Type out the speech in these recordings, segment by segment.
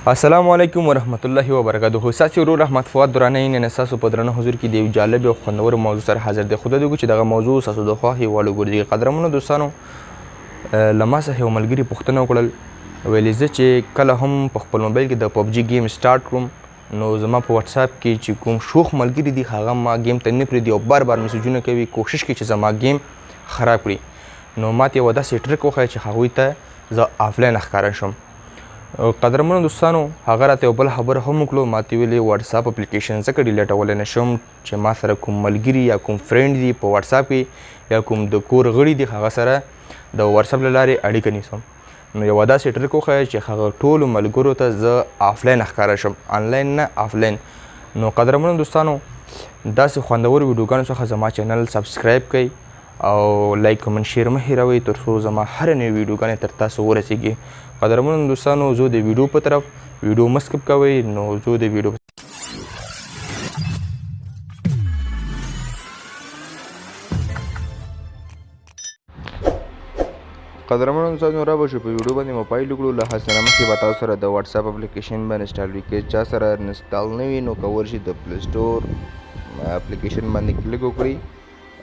السلام علیکم ورحمت الله وبرکاته. ساسي ورور رحمت فؤاد درانه نن تاسو په درنه حضور کې دی جالب او خوندور موضوع سره حاضر دی. خدای دې چې دغه موضوع تاسو د خوښي وړ وګورئ. قدرمنو دوستانو لمه څخه یو ملګري پوښتنه وکړل، ویل زه چې کله هم په خپل موبایل کې د پبجي گیم سٹارټ کړم نو زما په واتس اپ کې چې کوم شوخ ملګري دي هغه ما گیم ته نه پرېږدي او بار بار میسجونه کوي، کوشش کوي چې زما گیم خراب کړي. نو ما ته یو داسې ټریک وښیه چې هغوی ته زه آفلاین ښکاره شم. قدرمنو دوستانو هغه راته یو بل خبره هم وکړو، ما ته ویلې واتساپ اپلیکیشن ځکه ډیلیټولی نه شم چې ما سره کوم ملګري یا کوم فرینډ دي په واتساپ کې یا کوم د کور غړي دي هغه سره د واتساپ له لارې اړیکه نیسم. نو یوه داسې ټریک وښیه چې هغه ټولو ملګرو ته زه آفلاین ښکاره شم، آنلاین نه آفلاین. نو قدرمنو دوستانو داسې خوندور ویډیوګانو څخه زما چینل سبسکرایب کړئ او لایک کمنټ شیر مه هیروئ تر څو زما هره نوې ویډیوګانې تر تاسو ورسیږي. قدرمنو دوستانو زه د ویډیو په طرف ویډیو مه سکپ کوئ. نو زه د ویډیو قدرمنو دوستانو را به شو په ویډیو باندې موبایل وکړو. له هڅې نه مخکې به تاسو سره د واتساپ اپلیکیشن به انسټال وي. که چا سره انسټال نه وي نو کولی شي د پلی سټور اپلیکیشن باندې کلیک وکړئ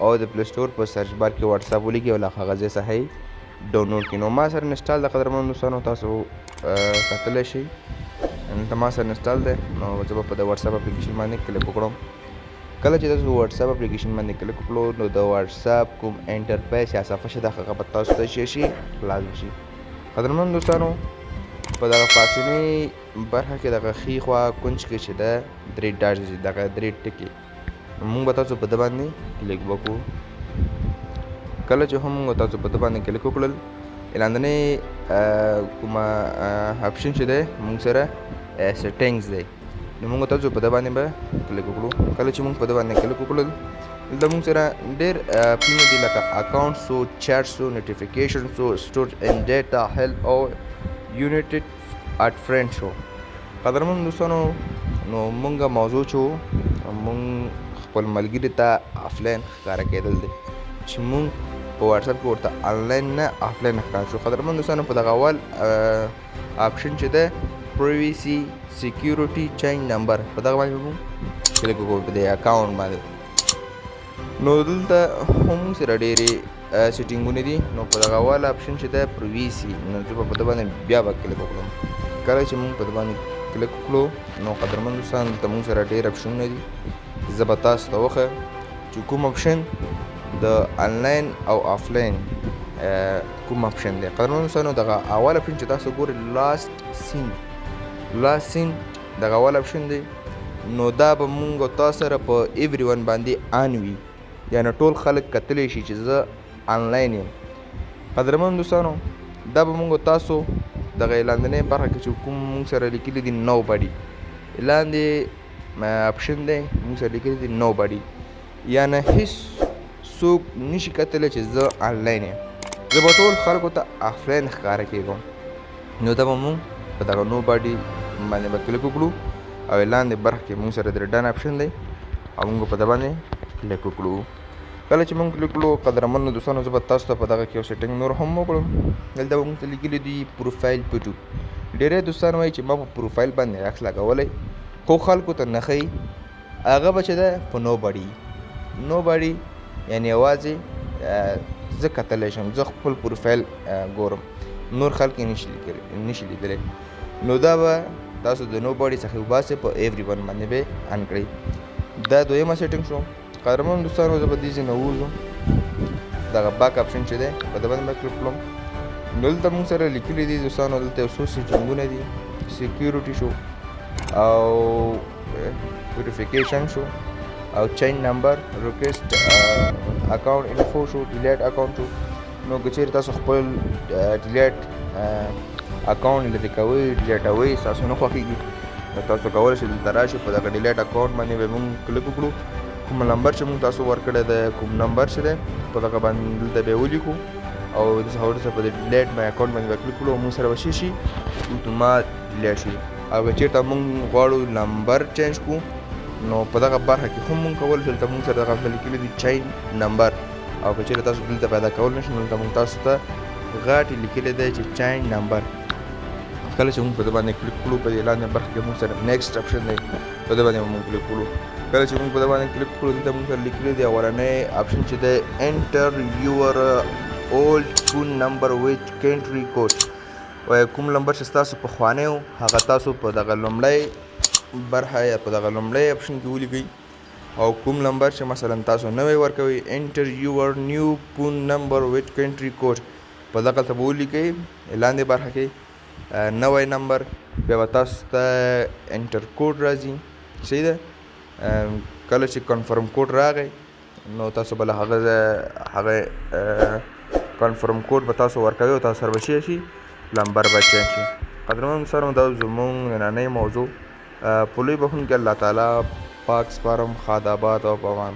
او د پلی سټور په سرچ بار کې واتساپ ولیکئ او له هغه ځای څخه یې ډاونلوډ کړئ. نو ما سره انسټال د قدرمنو دوستانو تاسو کتلی شئ دلته ما سره انسټال دی. نو زه به په د واتساپ اپلیکیشن باندې کلیک وکړم. کله چې تاسو واتساپ اپلیکیشن باندې کلیک وکړو نو د واتساپ کوم انټرفیس یا صفحه چې ده هغه به تاسو ته شي خلاص شي. قدرمنو دوستانو په دغه پاسنۍ برخه کې دغه ښي خوا کونج کې چې ده 3 ډاټس دي، دغه 3 ټکي موږ به تاسو په ده باندې کلیک وکړو. کله چې هم موږ تاسو په ده باندې کلیک وکړل لاندنی کومه اپشن چې دی موږ سره سیټینګز دی نو موږ تاسو په ده باندې به کلیک وکړو. کله چې موږ په ده باندې کلیک وکړل دلته موږ سره ډېر اپشنونه دي لکه اکاونټس و، چیټس و، نوټیفیکیشنز و، سټورج اینډ ډیټا، هیلپ او یونیټډ اټ فرینډ شو. قدرمنو دوستانو نو موږ موضوع چې موږ خپل ملګري ته آفلاین ښکاره کېدل دی چې موږ په واتساپ کې ورته آنلاین نه آفلاین ښکاره شو. قدرمنو دوستانو په دغه اول آپشن چې ده پریویسي سیکیورټي چینج نمبر په دغه باندې موږ کلیک وکړو په دې اکاونټ باندې. نو دلته هم سره ډېرې سیټینګونه دي. نو په دغه اول آپشن چې ده پریویسي نو زه به په ده باندې بیا به کلیک وکړم. کله چې موږ په ده باندې کلیک وکړو نو قدرمنو دوستانو دلته موږ سره ډېر آپشنونه دي. زه به تاسو ته وښیم چې کوم آپشن د آنلاین او آفلاین کوم آپشن دی. قدرمنو دوستانو دغه اول آپشن چې تاسو ګورئ لاست سین دغه اول آپشن دی نو دا به مونږ او تاسو سره په ایوری ون باندې آن وي، یعنې ټول خلک کتلی شي چې زه آنلاین یم. قدرمنو دوستانو دا به مونږ او تاسو دغه لاندنۍ برخه کې چې کوم مونږ سره لیکلي دي نو بډي لاندې آپشن دی مونږ سره لیکلي دي نو بډي، یعنې هیڅ څوک نشي کتلی چې زه آنلاین یم. زه به ټول خلکو ته آفلاین ښکاره کېږم. نو دا به مونږ په دغه نو بډي باندې به کلیک وکړو او لاندې برخه کې مونږ سره د ډن آپشن دی او مونږ په ده باندې کلیک وکړو. کله چې مونږ کلیک کړو قدرمنو دوستانو زه به تاسو ته په دغه کې یو سیټینګ نور هم وکړم. دلته مونږ ته لیکلي دي پروفایل پټو. ډېری دوستان وایي چې ما په پروفایل باندې عکس لګولی خو خلکو ته نه ښیي، هغه به چې ده په نو بډي یعنې یوازې زه کتلی شم، زه خپل پروفایل ګورم، نور خلک یې نشي لیدلی. نو دا به تاسو د نو بډي څخه وباسئ په ایوری ون باندې به آن کړئ. دا دویمه سیټینګ شو. قدرمنو دوستانو زه به دې ځای نه ووځم، دغه باک آپشن چې دی په ده باندې به کلیک کړم. نو دلته مونږ سره لیکلي دي دوستانو دلته یو څو سیټینګونه دي، سیکیورټي شو او ویریفیکیشن شو او چینج نمبر، ریکویسټ اکاونټ انفو شو، ډیلیټ اکاونټ شو. نو که چیرې تاسو خپل ډیلیټ اکاونټ لرې کوئ ډیلیټوئ ستاسو نه خوښېږي نو تاسو کولی شئ دلته راشئ په دغه ډیلیټ اکاونټ باندې به مونږ کلیک وکړو. کوم نمبر چې مونږ تاسو ورکړی دی کوم نمبر چې دی په دغه باندې دلته به یې ولیکو او دلته وروسته په دې ډیلیټ مای اکاونټ باندې به کلیک کړو او مونږ سره به شي اتومات ډیلیټ شي. او که چېرته مونږ غواړو نمبر چینج کړو نو په دغه برخه کې هم مونږ کولی شو. دلته مونږ سره دغه لیکلي دي چینج نمبر او که چېرې تاسو دلته پیدا کولی نه شئ نو دلته مونږ تاسو ته غاټې لیکلی دی چې چینج نمبر. کله چې موږ په دې باندې کلیک کړو په دې لاندې برخه کې موږ سره نیکسټ اپشن دی په دې باندې موږ کلیک کړو کله چې موږ په دې باندې کلیک کړو دلته موږ سره لیکلی دی اولنی اپشن چې دی انټر یور اولډ فون نمبر ویچ کنټري کوډ وایي کوم نمبر چې ستاسو پخوانی و هغه تاسو په دغه لومړی برخه یا په دغه لومړی اپشن کې ولیکئ او کوم نمبر چې مثلا تاسو نوی ورکوئ انټر یور نیو فون نمبر ویچ کنټري کوډ په دغه ته به ولیکئ لاندې برخه کې نوی نمبر بیا به تاسو ته انټر کوډ راځي صحیح ده کله چې کنفرم کوډ راغی نو تاسو به له هغه کنفرم کوډ به تاسو ورکوئ او تاسو سره به شي نمبر به چینج شي قدرمن دوستانو دا زموږ نننۍ موضوع په لوی بخښونکي الله تعالی پاک سپارم ښاد آباد او په امان